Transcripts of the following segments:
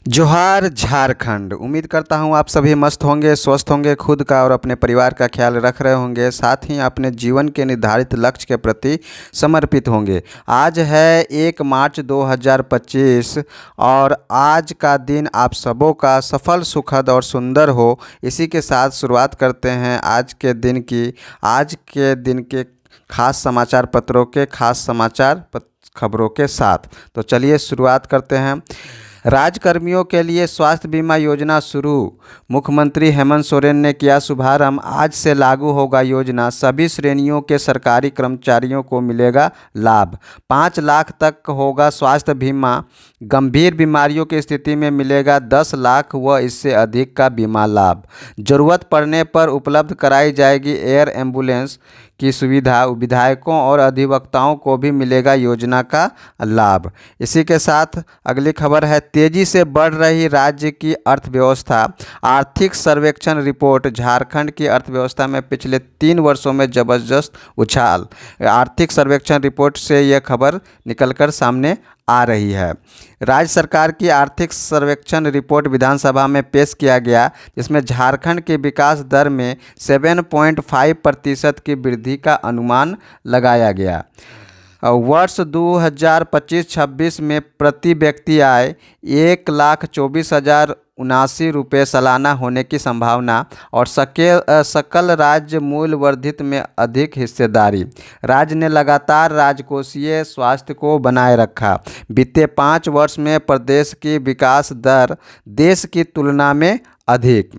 जोहार झारखंड। उम्मीद करता हूँ आप सभी मस्त होंगे, स्वस्थ होंगे, खुद का और अपने परिवार का ख्याल रख रहे होंगे, साथ ही अपने जीवन के निर्धारित लक्ष्य के प्रति समर्पित होंगे। आज है 1 मार्च 2025 और आज का दिन आप सबों का सफल, सुखद और सुंदर हो। इसी के साथ शुरुआत करते हैं आज के दिन के खास समाचार पत्रों के खास खबरों के साथ। तो चलिए शुरुआत करते हैं। राज्यकर्मियों के लिए स्वास्थ्य बीमा योजना शुरू। मुख्यमंत्री हेमंत सोरेन ने किया शुभारंभ। आज से लागू होगा योजना। सभी श्रेणियों के सरकारी कर्मचारियों को मिलेगा लाभ। 5 लाख तक होगा स्वास्थ्य बीमा। गंभीर बीमारियों की स्थिति में मिलेगा 10 लाख व इससे अधिक का बीमा लाभ। जरूरत पड़ने पर उपलब्ध कराई जाएगी एयर एम्बुलेंस की सुविधा। विधायकों और अधिवक्ताओं को भी मिलेगा योजना का लाभ। इसी के साथ अगली खबर है, तेजी से बढ़ रही राज्य की अर्थव्यवस्था। आर्थिक सर्वेक्षण रिपोर्ट। झारखंड की अर्थव्यवस्था में पिछले 3 वर्षों में जबरदस्त उछाल। आर्थिक सर्वेक्षण रिपोर्ट से यह खबर निकलकर सामने आ रही है। राज्य सरकार की आर्थिक सर्वेक्षण रिपोर्ट विधानसभा में पेश किया गया, जिसमें झारखंड के विकास दर में 7.5% की वृद्धि का अनुमान लगाया गया। वर्ष 2025-26 में प्रति व्यक्ति आय 1,24,079 सालाना होने की संभावना और सकल राज्य मूल्य वर्धित में अधिक हिस्सेदारी। राज्य ने लगातार राजकोषीय स्वास्थ्य को बनाए रखा। बीते 5 वर्ष में प्रदेश की विकास दर देश की तुलना में अधिक।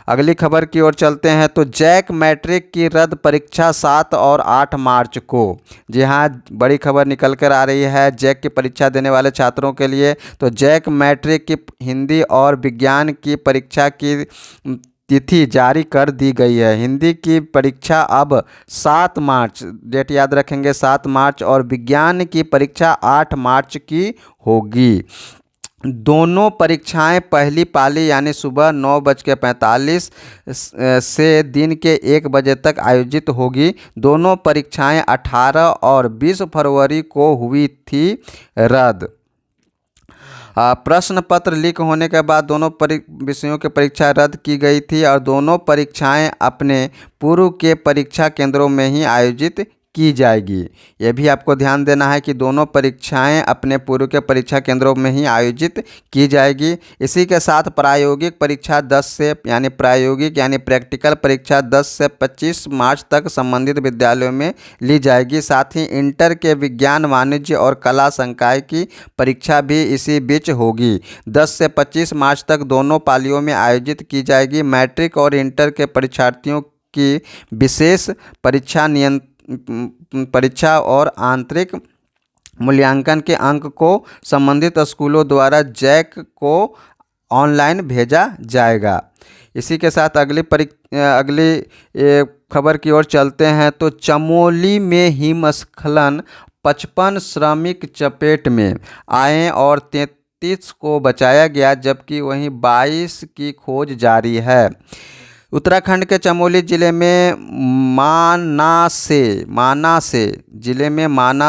अगली खबर की ओर चलते हैं तो जैक मैट्रिक की रद्द परीक्षा 7 और 8 मार्च को। जी हाँ, बड़ी खबर निकल कर आ रही है जैक की परीक्षा देने वाले छात्रों के लिए। तो जैक मैट्रिक की हिंदी और विज्ञान की परीक्षा की तिथि जारी कर दी गई है। हिंदी की परीक्षा अब 7 मार्च, डेट याद रखेंगे, 7 मार्च और विज्ञान की परीक्षा 8 मार्च की होगी। दोनों परीक्षाएं पहली पाली यानी सुबह 9:45 से दिन के 1 बजे तक आयोजित होगी। दोनों परीक्षाएं 18 और 20 फरवरी को हुई थी रद्द। प्रश्न पत्र लीक होने के बाद दोनों विषयों की परीक्षा रद्द की गई थी और दोनों परीक्षाएं अपने पूर्व के परीक्षा केंद्रों में ही आयोजित की जाएगी। यह भी आपको ध्यान देना है कि दोनों परीक्षाएं अपने पूर्व के परीक्षा केंद्रों में ही आयोजित की जाएगी। इसी के साथ प्रायोगिक परीक्षा 10 से यानी प्रैक्टिकल परीक्षा 10 से 25 मार्च तक संबंधित विद्यालयों में ली जाएगी। साथ ही इंटर के विज्ञान, वाणिज्य और कला संकाय की परीक्षा भी इसी बीच होगी। 10 से 25 मार्च तक दोनों पालियों में आयोजित की जाएगी। मैट्रिक और इंटर के परीक्षार्थियों की विशेष परीक्षा और आंतरिक मूल्यांकन के अंक को संबंधित स्कूलों द्वारा जैक को ऑनलाइन भेजा जाएगा। इसी के साथ अगली खबर की ओर चलते हैं तो चमोली में हिमस्खलन, 55 श्रमिक चपेट में आए और 33 को बचाया गया, जबकि वहीं 22 की खोज जारी है। उत्तराखंड के चमोली जिले में माना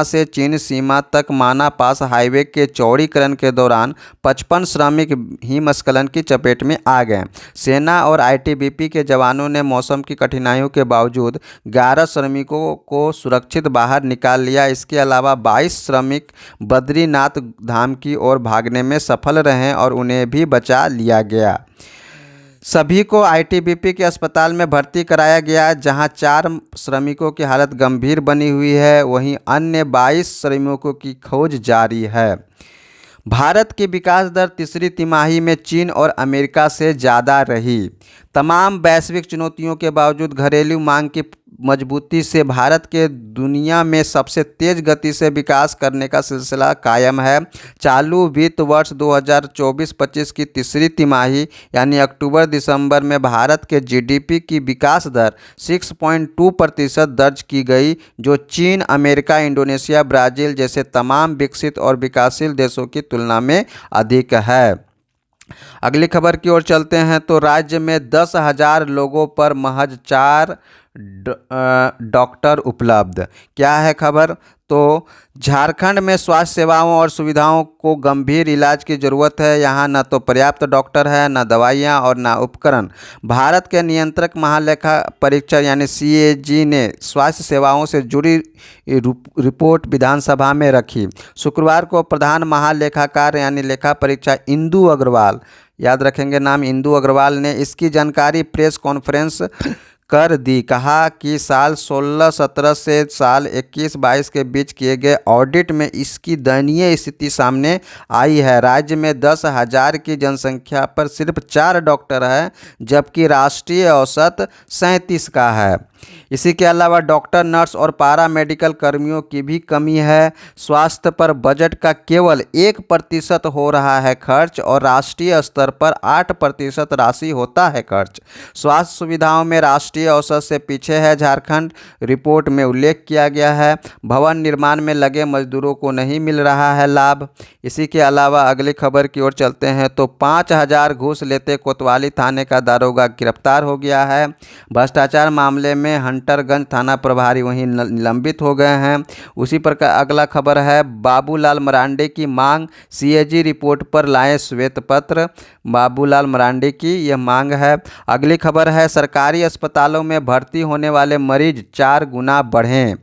से चीन सीमा तक माना पास हाईवे के चौड़ीकरण के दौरान 55 श्रमिक हिमस्खलन की चपेट में आ गए। सेना और आईटीबीपी के जवानों ने मौसम की कठिनाइयों के बावजूद 11 श्रमिकों को सुरक्षित बाहर निकाल लिया। इसके अलावा 22 श्रमिक बद्रीनाथ धाम की ओर भागने में सफल रहे और उन्हें भी बचा लिया गया। सभी को आईटीबीपी के अस्पताल में भर्ती कराया गया, जहां 4 श्रमिकों की हालत गंभीर बनी हुई है। वहीं अन्य 22 श्रमिकों की खोज जारी है। भारत की विकास दर तीसरी तिमाही में चीन और अमेरिका से ज़्यादा रही। तमाम वैश्विक चुनौतियों के बावजूद घरेलू मांग की मजबूती से भारत के दुनिया में सबसे तेज गति से विकास करने का सिलसिला कायम है। चालू वित्त वर्ष 2024-25 की तीसरी तिमाही यानी अक्टूबर-दिसंबर में भारत के जीडीपी की विकास दर 6.2% दर्ज की गई, जो चीन, अमेरिका, इंडोनेशिया, ब्राज़ील जैसे तमाम विकसित और विकासशील देशों की तुलना में अधिक है। अगली खबर की ओर चलते हैं तो राज्य में 10,000 लोगों पर महज 4 डॉक्टर उपलब्ध। क्या है खबर? तो झारखंड में स्वास्थ्य सेवाओं और सुविधाओं को गंभीर इलाज की ज़रूरत है। यहाँ न तो पर्याप्त डॉक्टर है, न दवाइयाँ और न उपकरण। भारत के नियंत्रक महालेखा परीक्षक यानी CAG ने स्वास्थ्य सेवाओं से जुड़ी रिपोर्ट विधानसभा में रखी। शुक्रवार को प्रधान महालेखाकार यानी लेखा परीक्षक इंदु अग्रवाल, याद रखेंगे नाम, इंदु अग्रवाल ने इसकी जानकारी प्रेस कॉन्फ्रेंस कर दी। कहा कि साल 16-17 से साल 21-22 के बीच किए गए ऑडिट में इसकी दयनीय स्थिति सामने आई है। राज्य में 10,000 की जनसंख्या पर सिर्फ 4 डॉक्टर हैं, जबकि राष्ट्रीय औसत 37 का है। इसी के अलावा डॉक्टर, नर्स और पारा मेडिकल कर्मियों की भी कमी है। स्वास्थ्य पर बजट का केवल 1% हो रहा है खर्च और राष्ट्रीय स्तर पर 8% राशि होता है खर्च। स्वास्थ्य सुविधाओं में राष्ट्रीय औसत से पीछे है झारखंड, रिपोर्ट में उल्लेख किया गया है। भवन निर्माण में लगे मजदूरों को नहीं मिल रहा है लाभ। इसी के अलावा अगली खबर की ओर चलते हैं तो 5,000 घूस लेते कोतवाली थाने का दारोगा गिरफ्तार हो गया है। भ्रष्टाचार मामले में हंटरगंज थाना प्रभारी वहीं निलंबित हो गए हैं। उसी प्रकार अगला खबर है बाबूलाल मरांडी की मांग, CAG रिपोर्ट पर लाए श्वेत पत्र। बाबूलाल मरांडी की यह मांग है। अगली खबर है सरकारी अस्पतालों में भर्ती होने वाले मरीज 4 गुना बढ़ें।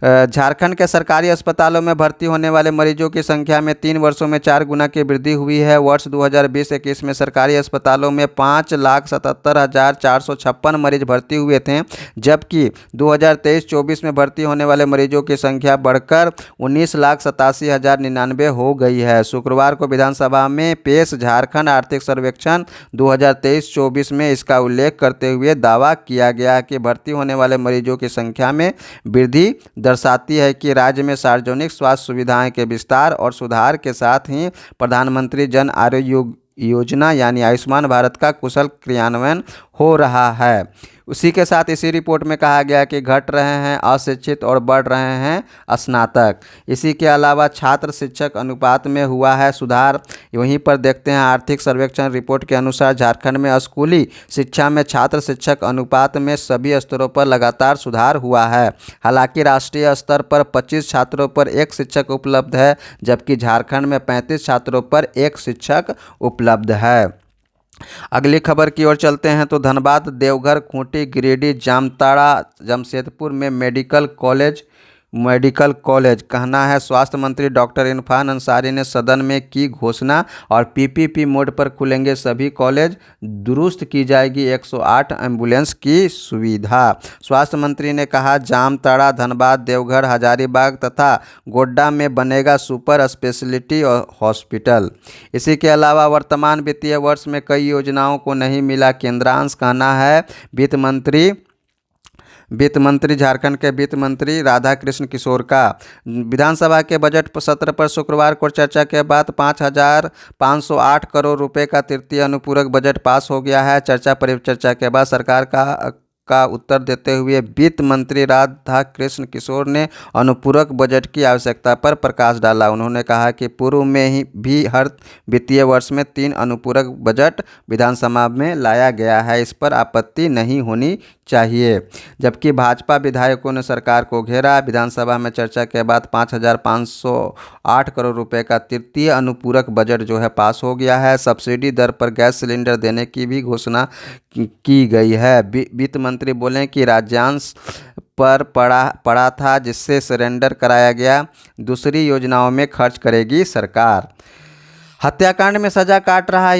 झारखंड के सरकारी अस्पतालों में भर्ती होने वाले मरीजों की संख्या में 3 वर्षों में 4 गुना की वृद्धि हुई है। वर्ष 2020-21 में सरकारी अस्पतालों में 5,77,456 मरीज भर्ती हुए थे, जबकि 2023-24 में भर्ती होने वाले मरीजों की संख्या बढ़कर 19,87,099 हो गई है। शुक्रवार को विधानसभा में पेश झारखंड आर्थिक सर्वेक्षण 2023-24 में इसका उल्लेख करते हुए दावा किया गया कि भर्ती होने वाले मरीजों की संख्या में वृद्धि दर्शाती है कि राज्य में सार्वजनिक स्वास्थ्य सुविधाएं के विस्तार और सुधार के साथ ही प्रधानमंत्री जन आरोग्य योजना यानी आयुष्मान भारत का कुशल क्रियान्वयन हो रहा है। उसी के साथ इसी रिपोर्ट में कहा गया कि घट रहे हैं अशिक्षित और बढ़ रहे हैं स्नातक। इसी के अलावा छात्र शिक्षक अनुपात में हुआ है सुधार। वहीं पर देखते हैं आर्थिक सर्वेक्षण रिपोर्ट के अनुसार झारखंड में स्कूली शिक्षा में छात्र शिक्षक अनुपात में सभी स्तरों पर लगातार सुधार हुआ है। हालांकि राष्ट्रीय स्तर पर 25 छात्रों पर 1 शिक्षक उपलब्ध है, जबकि झारखंड में 35 छात्रों पर 1 शिक्षक उपलब्ध है। अगली खबर की ओर चलते हैं तो धनबाद, देवघर, खूंटी, गिरिडीह, जामताड़ा, जमशेदपुर में मेडिकल कॉलेज कहना है। स्वास्थ्य मंत्री डॉक्टर इरफान अंसारी ने सदन में की घोषणा और PPP मोड पर खुलेंगे सभी कॉलेज, दुरुस्त की जाएगी 108 एम्बुलेंस की सुविधा। स्वास्थ्य मंत्री ने कहा जामताड़ा, धनबाद, देवघर, हजारीबाग तथा गोड्डा में बनेगा सुपर स्पेशलिटी हॉस्पिटल। इसी के अलावा वर्तमान वित्तीय वर्ष में कई योजनाओं को नहीं मिला केंद्रांश, कहना है वित्त मंत्री झारखंड के वित्त मंत्री राधाकृष्ण किशोर का। विधानसभा के बजट सत्र पर शुक्रवार को चर्चा के बाद 5,508 करोड़ रुपए का तृतीय अनुपूरक बजट पास हो गया है। चर्चा परिचर्चा के बाद सरकार का उत्तर देते हुए वित्त मंत्री राधाकृष्ण किशोर ने अनुपूरक बजट की आवश्यकता पर प्रकाश डाला। उन्होंने कहा कि पूर्व में ही भी हर वित्तीय वर्ष में 3 अनुपूरक बजट विधानसभा में लाया गया है, इस पर आपत्ति नहीं होनी चाहिए। जबकि भाजपा विधायकों ने सरकार को घेरा। विधानसभा में चर्चा के बाद 5,508 करोड़ रुपए का तृतीय अनुपूरक बजट जो है पास हो गया है। सब्सिडी दर पर गैस सिलेंडर देने की भी घोषणा की गई है। वित्त मंत्री बोले कि राज्यांश पर पड़ा था, जिससे सरेंडर कराया गया, दूसरी योजनाओं में खर्च करेगी सरकार। हत्याकांड में सजा काट रहा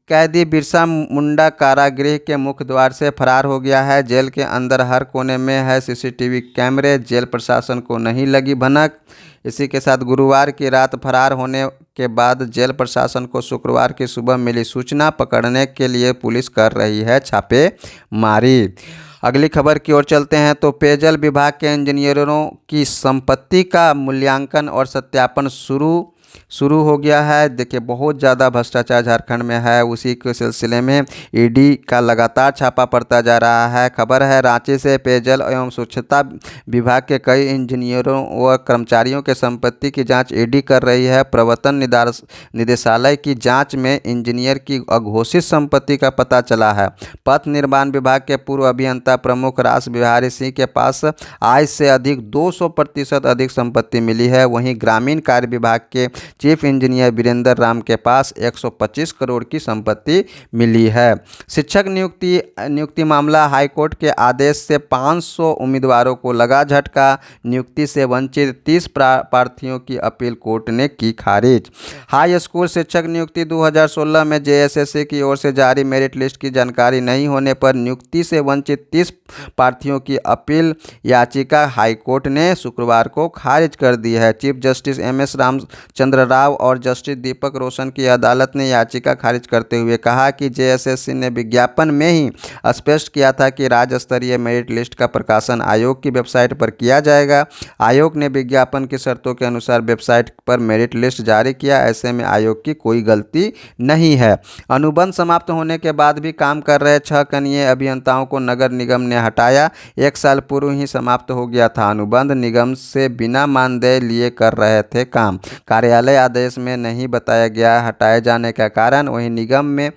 कैदी बिरसा मुंडा कारागृह के मुख्य द्वार से फरार हो गया है। जेल के अंदर हर कोने में है CCTV कैमरे, जेल प्रशासन को नहीं लगी भनक। इसी के साथ गुरुवार की रात फरार होने के बाद जेल प्रशासन को शुक्रवार की सुबह मिली सूचना, पकड़ने के लिए पुलिस कर रही है छापेमारी। अगली खबर की ओर चलते हैं तो पेयजल विभाग के इंजीनियरों की संपत्ति का मूल्यांकन और सत्यापन शुरू। शुरू हो गया है। देखिए बहुत ज़्यादा भ्रष्टाचार झारखंड में है, उसी के सिलसिले में ईडी का लगातार छापा पड़ता जा रहा है। खबर है रांची से पेयजल एवं स्वच्छता विभाग के कई इंजीनियरों व कर्मचारियों के संपत्ति की जांच ईडी कर रही है। प्रवर्तन निदेशालय की जांच में इंजीनियर की अघोषित संपत्ति का पता चला है। पथ निर्माण विभाग के पूर्व अभियंता प्रमुख रास बिहारी सिंह के पास आय से अधिक 200% अधिक संपत्ति मिली है। वहीं ग्रामीण कार्य विभाग के चीफ इंजीनियर वीरेंद्र राम के पास 125 करोड़ की संपत्ति मिली है। शिक्षक नियुक्ति मामला हाईकोर्ट के आदेश से 500 उम्मीदवारों को लगा झटका। नियुक्ति से वंचित 30 प्रार्थियों की अपील कोर्ट ने की खारिज। हाई स्कूल शिक्षक नियुक्ति 2016 में जेएसएससी की ओर से जारी मेरिट लिस्ट की जानकारी नहीं होने पर नियुक्ति से वंचित 30 प्रार्थियों की अपील याचिका हाईकोर्ट ने शुक्रवार को खारिज कर दी है। Chief justice MS Ramchandra Rao और जस्टिस दीपक रोशन की अदालत ने याचिका खारिज करते हुए कहा कि जेएसएससी ने विज्ञापन में ही स्पष्ट किया था कि राज्य स्तरीय मेरिट लिस्ट का प्रकाशन आयोग की वेबसाइट पर किया जाएगा। आयोग ने विज्ञापन की शर्तों के अनुसार वेबसाइट पर मेरिट लिस्ट जारी किया। ऐसे में आयोग की कोई गलती नहीं है। अनुबंध समाप्त होने के बाद भी काम कर रहे 6 कनीय अभियंताओं को नगर निगम ने हटाया। 1 साल पूर्व ही समाप्त हो गया था अनुबंध। निगम से बिना मानदेय लिए कर रहे थे काम। कार्यालय आदेश में नहीं बताया गया हटाए जाने का कारण। वहीं निगम में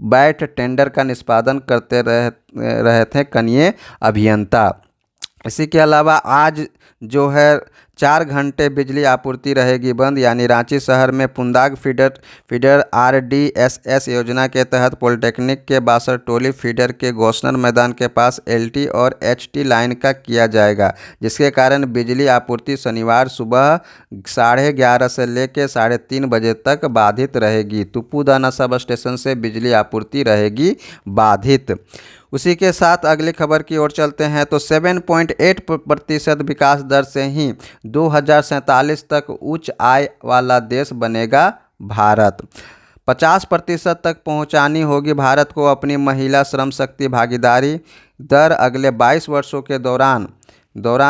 बैठ टेंडर का निष्पादन करते रहे थे कनीय अभियंता। इसी के अलावा आज जो है 4 घंटे बिजली आपूर्ति रहेगी बंद। यानी रांची शहर में पुंदाग फीडर आरडीएसएस योजना के तहत पॉलिटेक्निक के बासर टोली फीडर के गोस्नर मैदान के पास एलटी और एचटी लाइन का किया जाएगा, जिसके कारण बिजली आपूर्ति शनिवार सुबह 11:30 से लेकर 3:30 बजे तक बाधित रहेगी। तुपुदाना सब स्टेशन से बिजली आपूर्ति रहेगी बाधित। उसी के साथ अगली खबर की ओर चलते हैं तो 7.8% विकास दर से ही 2047 तक उच्च आय वाला देश बनेगा भारत। 50% तक पहुंचानी होगी भारत को अपनी महिला श्रम शक्ति भागीदारी दर अगले 22 वर्षों के दौरान।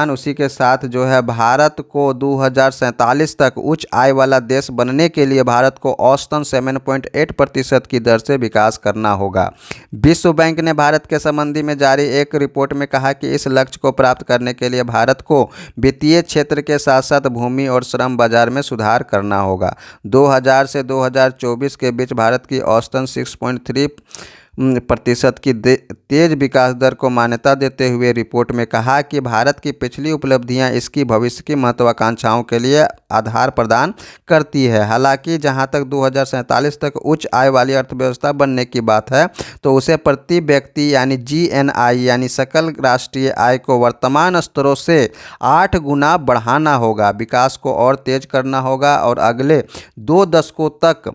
उसी के साथ जो है भारत को 2047 तक उच्च आय वाला देश बनने के लिए भारत को औसतन 7.8% की दर से विकास करना होगा। विश्व बैंक ने भारत के संबंधी में जारी एक रिपोर्ट में कहा कि इस लक्ष्य को प्राप्त करने के लिए भारत को वित्तीय क्षेत्र के साथ साथ भूमि और श्रम बाजार में सुधार करना होगा। 2000 से 2024 के बीच भारत की औसतन 6.3% की तेज विकास दर को मान्यता देते हुए रिपोर्ट में कहा कि भारत की पिछली उपलब्धियां इसकी भविष्य की महत्वाकांक्षाओं के लिए आधार प्रदान करती है। हालांकि जहां तक 2047 तक उच्च आय वाली अर्थव्यवस्था बनने की बात है तो उसे प्रति व्यक्ति यानी जीएनआई यानी सकल राष्ट्रीय आय को वर्तमान स्तरों से 8 गुना बढ़ाना होगा। विकास को और तेज करना होगा और अगले 2 दशकों तक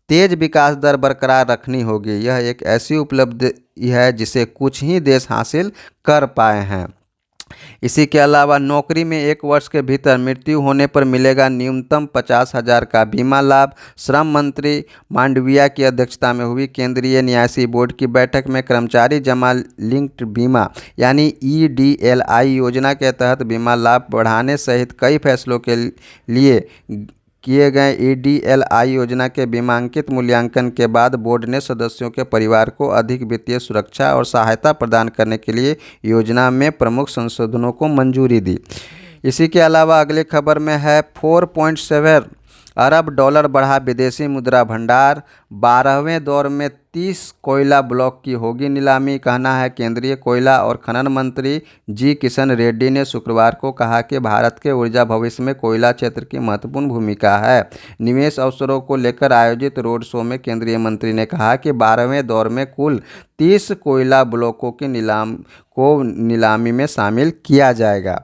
तेज विकास दर बरकरार रखनी होगी। यह एक ऐसी उपलब्धि है जिसे कुछ ही देश हासिल कर पाए हैं। इसी के अलावा नौकरी में 1 वर्ष के भीतर मृत्यु होने पर मिलेगा न्यूनतम 50,000 का बीमा लाभ। श्रम मंत्री मांडविया की अध्यक्षता में हुई केंद्रीय न्यासी बोर्ड की बैठक में कर्मचारी जमा लिंक्ड बीमा यानी ईडीएलआई योजना के तहत बीमा लाभ बढ़ाने सहित कई फैसलों के लिए किए गए ईडीएलआई योजना के बीमांकित मूल्यांकन के बाद बोर्ड ने सदस्यों के परिवार को अधिक वित्तीय सुरक्षा और सहायता प्रदान करने के लिए योजना में प्रमुख संशोधनों को मंजूरी दी। इसी के अलावा अगली खबर में है 4.7 अरब डॉलर बढ़ा विदेशी मुद्रा भंडार। 12वें दौर में 30 कोयला ब्लॉक की होगी नीलामी, कहना है केंद्रीय कोयला और खनन मंत्री जी किशन रेड्डी ने शुक्रवार को कहा कि भारत के ऊर्जा भविष्य में कोयला क्षेत्र की महत्वपूर्ण भूमिका है। निवेश अवसरों को लेकर आयोजित रोड शो में केंद्रीय मंत्री ने कहा कि 12वें दौर में कुल 30 कोयला ब्लॉकों की नीलामी में शामिल किया जाएगा।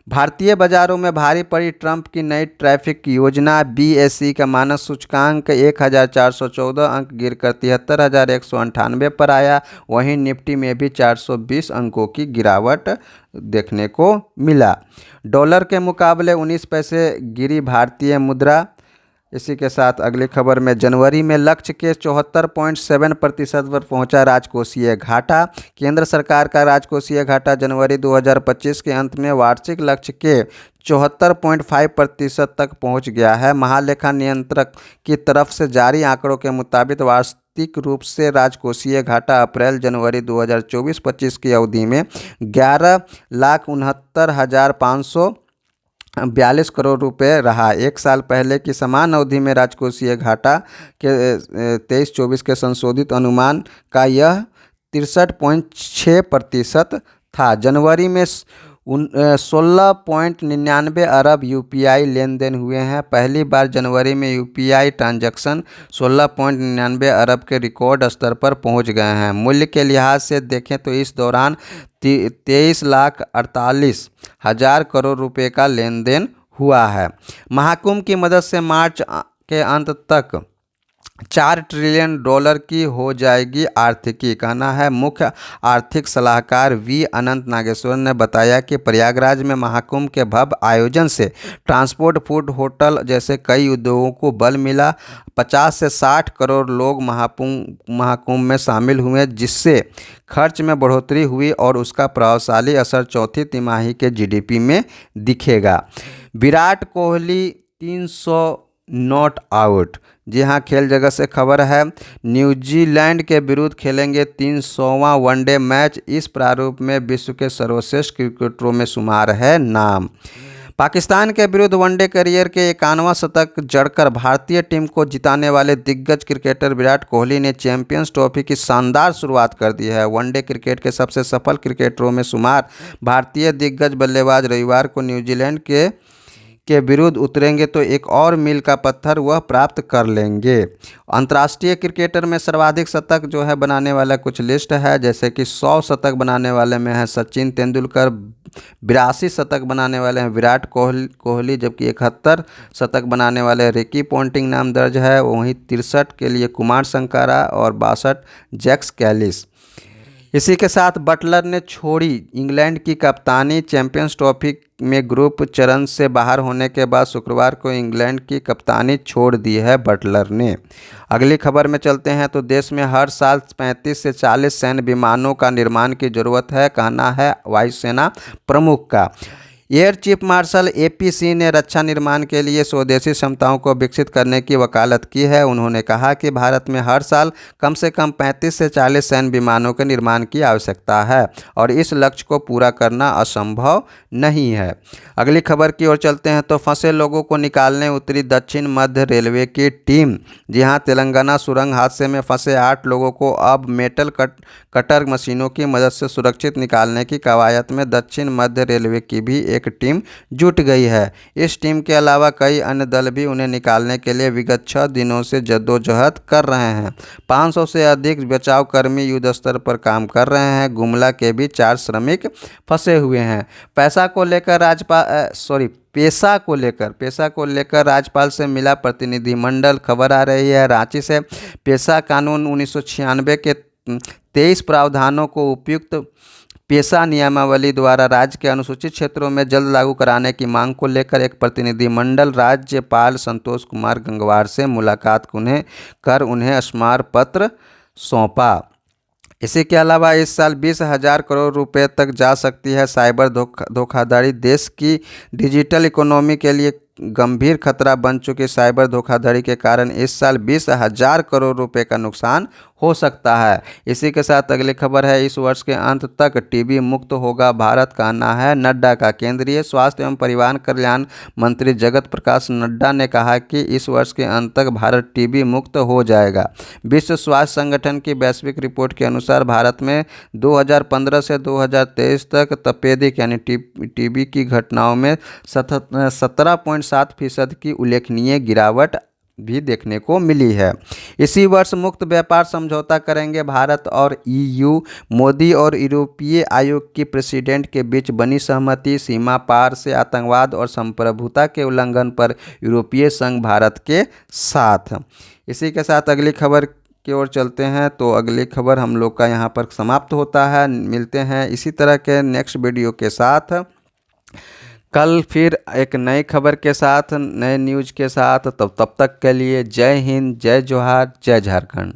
भारतीय बाजारों में भारी पड़ी ट्रंप की नई टैरिफ योजना। बीएसई का मानक सूचकांक 1414 अंक गिरकर 73,198 पर आया। वहीं निफ्टी में भी 420 अंकों की गिरावट देखने को मिला। डॉलर के मुकाबले 19 पैसे गिरी भारतीय मुद्रा। इसी के साथ अगली खबर में जनवरी में लक्ष्य के 74.7% पर पहुंचा राजकोषीय घाटा। केंद्र सरकार का राजकोषीय घाटा जनवरी 2025 के अंत में वार्षिक लक्ष्य के 74.5% तक पहुंच गया है। महालेखा नियंत्रक की तरफ से जारी आंकड़ों के मुताबिक वास्तविक रूप से राजकोषीय घाटा अप्रैल जनवरी 2024-25 की अवधि में 11,69,542 करोड़ रुपए रहा। एक साल पहले की समान अवधि में राजकोषीय घाटा के 23-24 के संशोधित अनुमान का यह 63.6% था। जनवरी में 16.99 अरब यूपीआई लेन देन हुए हैं। पहली बार जनवरी में यूपीआई ट्रांजैक्शन 16.99 अरब के रिकॉर्ड स्तर पर पहुंच गए हैं। मूल्य के लिहाज से देखें तो इस दौरान 23,48,000 करोड़ रुपए का लेन देन हुआ है। महाकुंभ की मदद से मार्च के अंत तक $4 ट्रिलियन की हो जाएगी आर्थिकी, कहना है मुख्य आर्थिक सलाहकार वी अनंत नागेश्वर ने बताया कि प्रयागराज में महाकुंभ के भव्य आयोजन से ट्रांसपोर्ट, फूड, होटल जैसे कई उद्योगों को बल मिला। 50 से 60 करोड़ लोग महाकुंभ में शामिल हुए, जिससे खर्च में बढ़ोतरी हुई और उसका प्रभावशाली असर चौथी तिमाही के जीडीपी में दिखेगा। Virat Kohli 300 not out. जी हाँ, खेल जगत से खबर है। न्यूजीलैंड के विरुद्ध खेलेंगे 300वां वनडे मैच। इस प्रारूप में विश्व के सर्वश्रेष्ठ क्रिकेटरों में शुमार है नाम। पाकिस्तान के विरुद्ध वनडे करियर के 51वां शतक जड़कर भारतीय टीम को जिताने वाले दिग्गज क्रिकेटर विराट कोहली ने चैंपियंस ट्रॉफी की शानदार शुरुआत कर दी है। वनडे क्रिकेट के सबसे सफल क्रिकेटरों में शुमार भारतीय दिग्गज बल्लेबाज रविवार को न्यूजीलैंड के विरुद्ध उतरेंगे तो एक और मील का पत्थर वह प्राप्त कर लेंगे। अंतर्राष्ट्रीय क्रिकेटर में सर्वाधिक शतक जो है बनाने वाला कुछ लिस्ट है, जैसे कि 100 शतक बनाने वाले में है सचिन तेंदुलकर, 82 शतक बनाने वाले हैं विराट कोहली, जबकि 71 शतक बनाने वाले रिकी पॉन्टिंग नाम दर्ज है। वहीं 63 के लिए कुमार संगकारा और 62 जैक्स कैलिस। इसी के साथ बटलर ने छोड़ी इंग्लैंड की कप्तानी। चैंपियंस ट्रॉफी में ग्रुप चरण से बाहर होने के बाद शुक्रवार को इंग्लैंड की कप्तानी छोड़ दी है बटलर ने। अगली खबर में चलते हैं तो देश में हर साल 35 से 40 सैन्य विमानों का निर्माण की जरूरत है, कहना है वायुसेना प्रमुख का। Air chief marshal AP Singh ने रक्षा निर्माण के लिए स्वदेशी क्षमताओं को विकसित करने की वकालत की है। उन्होंने कहा कि भारत में हर साल कम से कम 35 से 40 सैन्य विमानों के निर्माण की आवश्यकता है और इस लक्ष्य को पूरा करना असंभव नहीं है। अगली खबर की ओर चलते हैं तो फंसे लोगों को निकालने उतरी दक्षिण मध्य रेलवे की टीम। जी हां, तेलंगाना सुरंग हादसे में फंसे 8 लोगों को अब मेटल कटर मशीनों की मदद से सुरक्षित निकालने की कवायद में दक्षिण मध्य रेलवे की भी एक टीम जुट गई है। इस टीम के अलावा कई अन्य दल भी उन्हें निकालने के लिए विगत 6 दिनों से जद्दोजहद कर रहे हैं। 500 से अधिक बचाव कर्मी युद्ध स्तर पर काम कर रहे हैं। गुमला के भी 4 श्रमिक फंसे हुए हैं। पेशा को लेकर राज्यपाल से मिला प्रतिनिधिमंडल। खबर आ रही है रांची से। पेशा कानून 1996 के 23 प्रावधानों को उपयुक्त पेशा नियमावली द्वारा राज्य के अनुसूचित क्षेत्रों में जल्द लागू कराने की मांग को लेकर एक प्रतिनिधिमंडल राज्यपाल संतोष कुमार गंगवार से मुलाकात कर उन्हें स्मारक पत्र सौंपा। इसी के अलावा इस साल 20,000 करोड़ रुपए तक जा सकती है साइबर धोखाधड़ी। देश की डिजिटल इकोनॉमी के लिए गंभीर खतरा बन चुकी साइबर धोखाधड़ी के कारण इस साल 20,000 करोड़ रुपए का नुकसान हो सकता है। इसी के साथ अगली खबर है, इस वर्ष के अंत तक टीबी मुक्त होगा भारत, कहना है नड्डा का। केंद्रीय स्वास्थ्य एवं परिवार कल्याण मंत्री जगत प्रकाश नड्डा ने कहा कि इस वर्ष के अंत तक भारत टीबी मुक्त हो जाएगा। विश्व स्वास्थ्य संगठन की वैश्विक रिपोर्ट के अनुसार भारत में 2015 से 2023 तक तपेदिक यानी टीबी की घटनाओं में 17.7% की उल्लेखनीय गिरावट भी देखने को मिली है। इसी वर्ष मुक्त व्यापार समझौता करेंगे भारत और ईयू। मोदी और यूरोपीय आयोग की प्रेसिडेंट के बीच बनी सहमति। सीमा पार से आतंकवाद और संप्रभुता के उल्लंघन पर यूरोपीय संघ भारत के साथ। इसी के साथ अगली खबर की ओर चलते हैं तो अगली खबर हम लोग का यहाँ पर समाप्त होता है। मिलते हैं इसी तरह के नेक्स्ट वीडियो के साथ। कल फिर एक नई खबर के साथ, नए न्यूज के साथ, तब तक के लिए जय हिंद, जय जोहार, जय झारखंड।